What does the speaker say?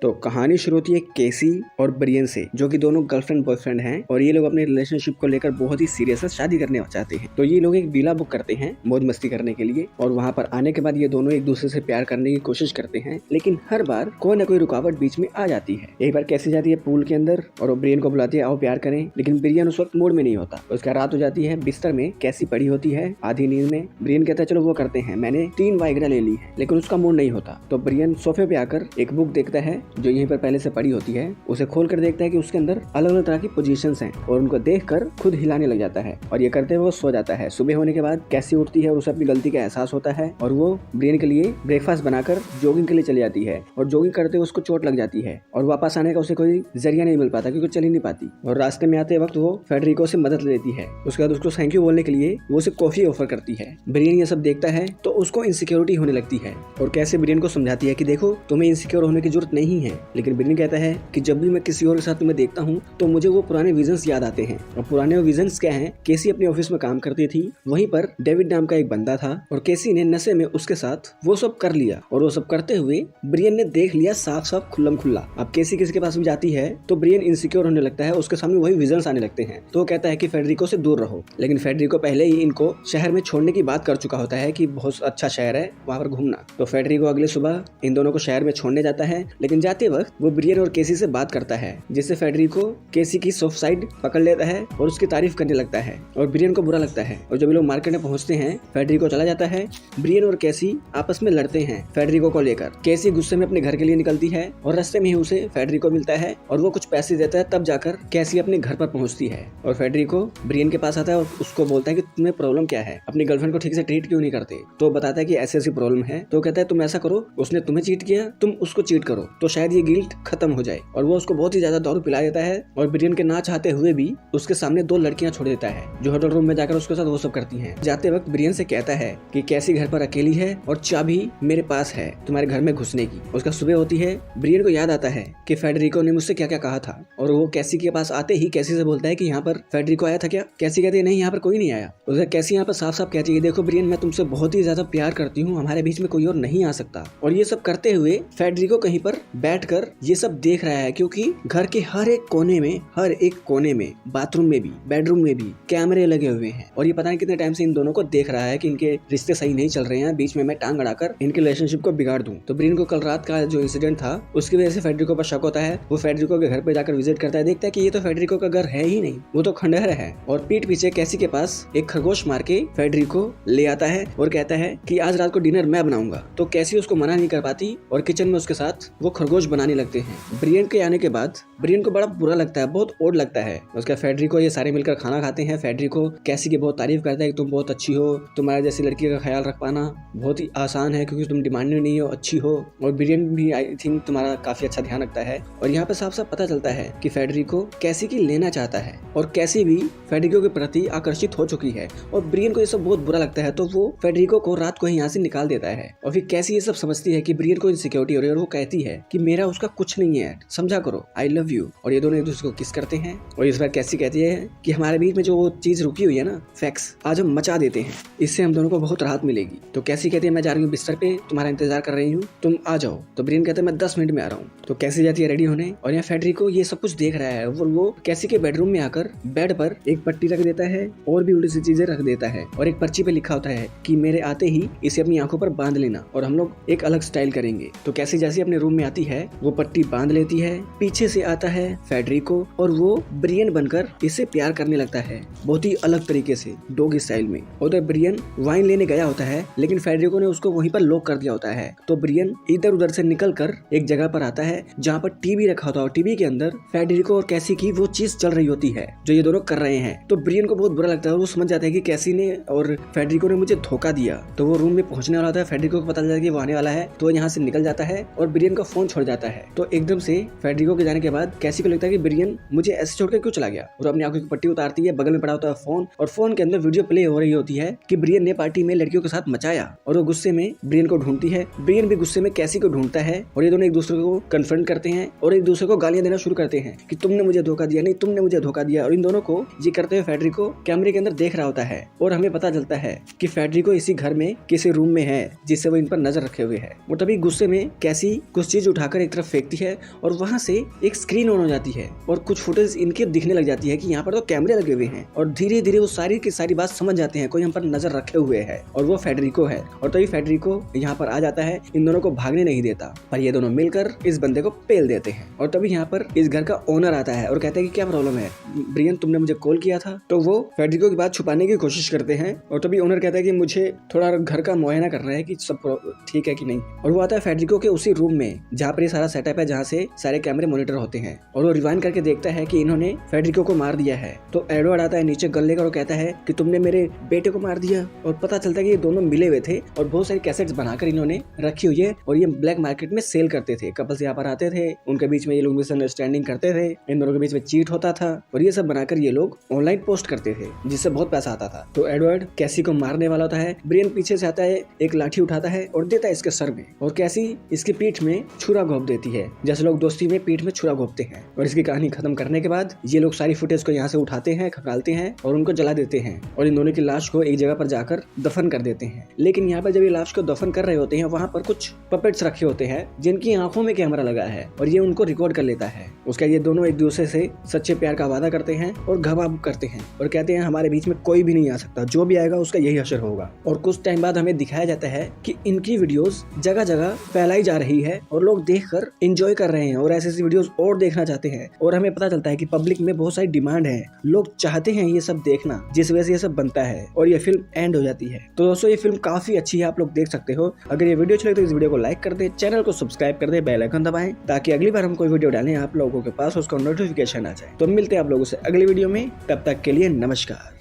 तो कहानी शुरू होती है केसी और ब्रियन से, जो कि दोनों गर्लफ्रेंड बॉयफ्रेंड हैं और ये लोग अपने रिलेशनशिप को लेकर बहुत ही सीरियस शादी करने चाहते हैं। तो ये लोग एक विला बुक करते हैं मौज मस्ती करने के लिए और वहाँ पर आने के बाद ये दोनों एक दूसरे से प्यार करने की कोशिश करते हैं, लेकिन हर बार कोई ना कोई रुकावट बीच में आ जाती है। एक बार कैसी जाती है पूल के अंदर और वो ब्रियन को बुलाती है आओ प्यार करें, लेकिन ब्रियन उस वक्त मूड में नहीं होता। उसका रात हो जाती है, बिस्तर में कैसी पड़ी होती है आधी नींद में। ब्रियन कहता है चलो वो करते हैं, मैंने 3 वाइग्रा ले ली है, लेकिन उसका मूड नहीं होता। तो ब्रियन सोफे पे आकर एक बुक देखता है जो यहीं पर पहले से पड़ी होती है। उसे खोल कर देखता है कि उसके अंदर अलग अलग तरह की पोजीशंस हैं और उनको देखकर खुद हिलाने लग जाता है और ये करते हुए वो सो जाता है। सुबह होने के बाद कैसी उठती है और उसे अपनी गलती का एहसास होता है और वो ब्रियन के लिए ब्रेकफास्ट बनाकर जॉगिंग के लिए चली जाती है और जॉगिंग करते हुए उसको चोट लग जाती है और वापस आने का उसे कोई जरिया नहीं मिल पाता क्योंकि चल ही नहीं पाती। और रास्ते में आते वक्त वो फेडरिको से मदद लेती है। उसके बाद उसको थैंक यू बोलने के लिए वो उसे कॉफी ऑफर करती है। ब्रियन ये सब देखता है तो उसको इनसिक्योरिटी होने लगती है और कैसे ब्रियन को समझाती है कि देखो तुम्हें इनसिक्योर होने की जरूरत नहीं है। लेकिन ब्रियन कहता है कि जब भी मैं किसी और के साथ तुम्हें देखता हूँ तो मुझे वो पुराने विजन्स याद आते हैं। और पुराने विजन्स क्या हैं? केसी अपने ऑफिस में काम करती थी, वहीं पर डेविड नाम का एक बंदा था और केसी ने नशे में उसके साथ वो सब कर लिया और वो सब करते हुए ब्रियन ने देख लिया साफ साफ खुल्लम खुल्ला। अब केसी किसी के पास भी जाती है तो ब्रियन इनसिक्योर होने लगता है, उसके सामने वही विजन्स आने लगते हैं। तो वो कहता है कि फेडरिको से दूर रहो, लेकिन फेडरिको पहले ही इनको शहर में छोड़ने की बात कर चुका होता है कि बहुत अच्छा शहर है वहाँ पर घूमना। तो फेडरिको अगले सुबह इन दोनों को शहर में छोड़ने जाता है, लेकिन जाते वक्त वो ब्रियन और केसी से बात करता है, जिससे फेडरिको केसी की सॉफ्ट साइड पकड़ लेता है और उसकी तारीफ करने लगता है और ब्रियन को बुरा लगता है। और जब लोग मार्केट में पहुंचते हैं फेडरिको चला जाता है। ब्रियन और केसी आपस में लड़ते हैं फेडरिको को लेकर। केसी गुस्से में अपने घर के लिए निकलती है और रास्ते में ही उसे फेडरिको मिलता है और वो कुछ पैसे देता है, तब जाकर केसी अपने घर पर पहुंचती है। और फेडरिको ब्रियन के पास आता है और उसको बोलता है कि तुम्हें प्रॉब्लम क्या है, अपनी गर्लफ्रेंड को ठीक से ट्रीट क्यों नहीं करते। तो बताता है कि ऐसी ऐसी प्रॉब्लम है। तो कहता है तुम ऐसा करो, उसने तुम्हें चीट किया, तुम उसको चीट करो तो शायद ये गिल्ट खत्म हो जाए। और वो उसको बहुत ही ज्यादा दारू पिला देता है और ब्रियन के ना चाहते हुए भी उसके सामने 2 लड़कियां छोड़ देता है जो होटल रूम में जाकर उसके साथ वो सब करती हैं। जाते वक्त ब्रियन से कहता है कि कैसी घर पर अकेली है और चाबी मेरे पास है तुम्हारे घर में घुसने की। उसका सुबह होती है, ब्रियन को याद आता है कि फेडरिको ने मुझसे क्या क्या कहा था और वो कैसी के पास आते ही कैसी से बोलता है कि यहाँ पर फेडरिको आया था क्या। कैसी कहती है नहीं यहाँ पर कोई नहीं आया। उसे कैसी यहाँ पर साफ साफ कहती है देखो ब्रियन मैं तुमसे बहुत ही ज्यादा प्यार करती हूँ, हमारे बीच में कोई और नहीं आ सकता। और ये सब करते हुए फेडरिको कहीं पर बैठकर ये सब देख रहा है, क्योंकि घर के हर एक कोने में बाथरूम में भी बेडरूम में भी कैमरे लगे हुए हैं और ये पता नहीं कितने टाइम से इन दोनों को देख रहा है कि इनके रिश्ते सही नहीं चल रहे हैं, बीच में मैं टांग अड़ाकर इनके रिलेशनशिप को बिगाड़ दूं। तो ब्रियन को कल रात का जो इंसिडेंट था उसकी वजह से फेडरिको पर शक होता है। वो फेडरिको के घर पे जाकर विजिट करता है, देखता है कि ये तो फेडरिको का घर है ही नहीं, वो तो खंडहर है। और पीठ पीछे कैसी के पास एक खरगोश मार के फेडरिको ले आता है और कहता है कि आज रात को डिनर मैं बनाऊंगा। तो कैसी उसको मना नहीं कर पाती और किचन में उसके साथ वो खरगोश बनाने लगते हैं। ब्रियन के आने के बाद ब्रियन को बड़ा बुरा लगता है, बहुत ओड लगता है। उसका फेडरिको ये सारे मिलकर खाना खाते हैं। फेडरिको कैसी की बहुत तारीफ करता है कि तुम बहुत अच्छी हो, तुम्हारे जैसी लड़की का ख्याल रख पाना बहुत ही आसान है क्योंकि तुम डिमांडिंग नहीं हो, अच्छी हो। और ब्रियन भी आई थिंक तुम्हारा काफी अच्छा ध्यान रखता है। और यहाँ पे साफ साफ पता चलता है कि फेडरिको कैसी की लेना चाहता है और कैसी भी फेडरिको के प्रति आकर्षित हो चुकी है। और ब्रियन को ये सब बहुत बुरा लगता है तो वो फेडरिको को रात को ही यहाँ से निकाल देता है। और फिर कैसी ये सब समझती है कि ब्रियन को इनसिक्योरिटी हो रही है और वो कहती है कि मेरा उसका कुछ नहीं है, समझा करो, आई लव यू। और ये दोनों एक दूसरे को किस करते हैं और इस बार कैसी कहती है कि हमारे बीच में जो वो चीज रुकी हुई है ना फैक्स, आज हम मचा देते हैं, इससे हम दोनों को बहुत राहत मिलेगी। तो कैसी कहती है मैं जा रही हूँ बिस्तर पे, तुम्हारा इंतजार कर रही हूँ, तुम आ जाओ। तो ब्रियन कहता है मैं 10 मिनट में आ रहा हूँ। तो कैसी जाती है रेडी होने और यहाँ फेडरिको ये सब कुछ देख रहा है और वो कैसी के बेडरूम में आकर बेड पर एक पट्टी रख देता है और भी उल्टी सी चीजें रख देता है और एक पर्ची पे लिखा होता है कि मेरे आते ही इसे अपनी आंखों पर बांध लेना और हम लोग एक अलग स्टाइल करेंगे। तो कैसी जैसे अपने रूम में आती है वो पट्टी बांध लेती है, पीछे से आता है फेडरिको और वो ब्रियन बनकर इससे प्यार करने लगता है बहुत ही अलग तरीके से डॉग स्टाइल में। उधर ब्रियन वाइन लेने गया होता है लेकिन फेडरिको ने उसको वहीं पर लॉक कर दिया होता है। तो ब्रियन इधर उधर से निकलकर एक जगह पर आता है जहाँ पर टीवी रखा होता है और टीवी के अंदर फेडरिको और कैसी की वो चीज चल रही होती है जो ये दोनों कर रहे हैं। तो ब्रियन को बहुत बुरा लगता है और वो समझ जाता है कि कैसी ने और फेडरिको ने मुझे धोखा दिया। तो वो रूम में पहुंचने वाला होता है, फेडरिको को पता चलता है कि वो आने वाला है तो यहाँ से निकल जाता है और ब्रियन का फोन छोड़ जाता है। तो एकदम से फेडरिको के जाने के बाद कैसी को लगता है कि ब्रियन मुझे ऐसे छोड़कर क्यों चला गया और अपनी आंखों की पट्टी उतारती है। बगल में पड़ा होता है फोन और फोन के अंदर वीडियो प्ले हो रही होती है कि ब्रियन ने पार्टी में लड़कियों के साथ मचाया और वो गुस्से में ब्रियन को ढूंढती है। ब्रियन भी गुस्से में कैसी को ढूंढता है और ये दोनों एक दूसरे को कन्फ्रंट करते हैं और एक दूसरे को गालियां देना शुरू करते हैं कि तुमने मुझे धोखा दिया, नहीं तुमने मुझे धोखा दिया। और इन दोनों को ये करते हुए फेडरिको कैमरे के अंदर देख रहा होता है और हमें पता चलता है कि फेडरिको इसी घर में किसी रूम में है जिससे वो इन पर नजर रखे हुए है। वो तभी गुस्से में कैसी कुछ चीज उठा उठाकर एक तरफ फेंकती है और वहाँ से एक स्क्रीन ऑन हो जाती है और कुछ फुटेज इनके दिखने लग जाती है कि यहाँ पर तो कैमरे लगे हुए हैं और धीरे धीरे वो सारी की सारी बात समझ जाते हैं, कोई हम पर नजर रखे हुए है और वो फेडरिको है। और तभी फेडरिको यहाँ पर आ जाता है, इन दोनों को भागने नहीं देता, पर ये दोनों मिलकर इस बंदे को पेल देते हैं। और तभी यहाँ पर इस घर का ओनर आता है और कहता है कि क्या प्रॉब्लम है ब्रियन, तुमने मुझे कॉल किया था। तो वो फेडरिको की बात छुपाने की कोशिश करते हैं और तभी ओनर कहता है कि मुझे थोड़ा घर का मुआयना करना है कि सब ठीक है कि नहीं। और वो आता है फेडरिको के उसी रूम में जहाँ पर ये सारा सेटअप है, जहाँ से सारे कैमरे मॉनिटर होते हैं, और वो रिवाइंड करके देखता है कि इन्होंने फेडरिको को मार दिया है। तो एडवर्ड आता है नीचे गन लेकर और कहता है कि तुमने मेरे बेटे को मार दिया। और पता चलता है कि ये दोनों मिले हुए थे और बहुत सारी कैसेट्स बनाकर इन्होंने रखी हुई है और ये ब्लैक मार्केट में सेल करते थे। कपल्स यहाँ पर आते थे, उनके बीच में ये लोग मिसअंडरस्टैंडिंग करते थे, इन दोनों के बीच में चीट होता था और ये सब बनाकर ये लोग ऑनलाइन पोस्ट करते थे, जिससे बहुत पैसा आता था। तो एडवर्ड कैसी को मारने वाला होता है, ब्रियन पीछे से आता है, एक लाठी उठाता है और देता है इसके सर में, और कैसी इसकी पीठ में छुरा घोंप देती है, जैसे लोग दोस्ती में पीठ में छुरा घोंपते हैं। और इसकी कहानी खत्म करने के बाद ये लोग सारी फुटेज को यहाँ से उठाते हैं, खंगालते हैं और उनको जला देते हैं और इन दोनों की लाश को एक जगह पर जाकर दफन कर देते हैं। लेकिन यहाँ पर जब ये लाश को दफन कर रहे होते हैं, वहाँ पर कुछ पपेट्स रखे होते हैं जिनकी आंखों में कैमरा लगा है और ये उनको रिकॉर्ड कर लेता है। उसका ये दोनों एक दूसरे से सच्चे प्यार का वादा करते हैं और घबाब करते हैं और कहते हैं हमारे बीच में कोई भी नहीं आ सकता, जो भी आएगा उसका यही असर होगा। और कुछ टाइम बाद हमें दिखाया जाता है कि इनकी वीडियोस जगह जगह फैलाई जा रही है और लोग देखकर एंजॉय कर रहे हैं और ऐसी वीडियोस और देखना चाहते हैं। और हमें पता चलता है कि पब्लिक में बहुत सारी डिमांड है, लोग चाहते हैं ये सब देखना, जिस वजह से ये सब बनता है और ये फिल्म एंड हो जाती है। तो दोस्तों ये फिल्म काफी अच्छी है, आप लोग देख सकते हो। अगर ये वीडियो अच्छी लगे तो इस वीडियो को लाइक कर दे, चैनल को सब्सक्राइब कर दे, बेल आइकन दबाएं ताकि अगली बार हम कोई वीडियो डालें आप लोगों के पास उसका नोटिफिकेशन आ जाए। तो मिलते हैं आप लोगों से अगली वीडियो में, तब तक के लिए नमस्कार।